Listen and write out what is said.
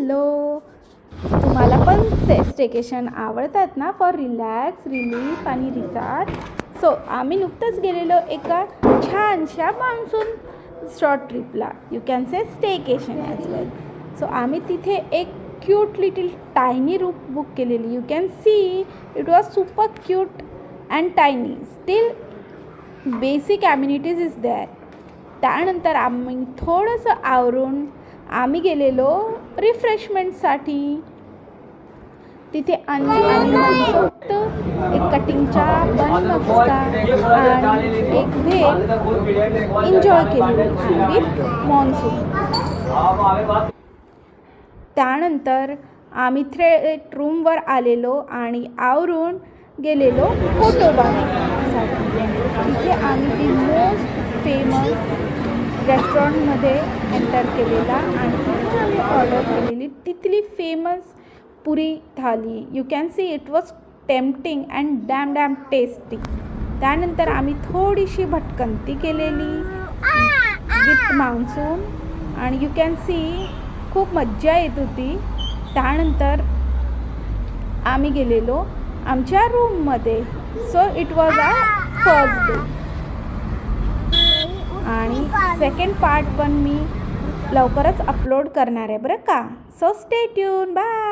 Hello, तुम्हाला पण staycation आवडतात ना फॉर रिलॅक्स, रिलीफ आणि रिचार्ज. सो आम्ही नुकतंच गेलेलो एका छानशा मान्सून शॉर्ट ट्रिपला. You can say staycation as well. So आम्ही तिथे एक cute little tiny room book केलेली. You can see it was super cute and tiny. Still basic amenities is there. त्यानंतर आम्ही थोडंसं आवरून आम्ही गेलेलो रिफ्रेशमेंटसाठी. तिथे आम्ही मनसोक्त एक कटिंगच्या बन मस्का आणि एक भेल एन्जॉय केली विथ मॉन्सून. त्यानंतर आम्ही थेट रूमवर आलेलो आणि आवरून गेलेलो फोटो बागेसाठी. तिथे आम्ही ती मोस्ट फेमस रेस्टॉरंटमध्ये एंटर केलेला आणि तिथे आम्ही ऑर्डर केलेली तिथली famous puri thali. You can see it was tempting and damn tasty. त्यानंतर आम्ही थोडीशी भटकंती केलेली विथ मान्सून आणि यू कॅन सी खूप मज्जा येत होती. त्यानंतर आम्ही गेलेलो आमच्या रूममध्ये. So it was a first day. आणि सेकंड पार्ट पण मी लवकरच अपलोड करणार आहे बरं का. So stay tune. बाय.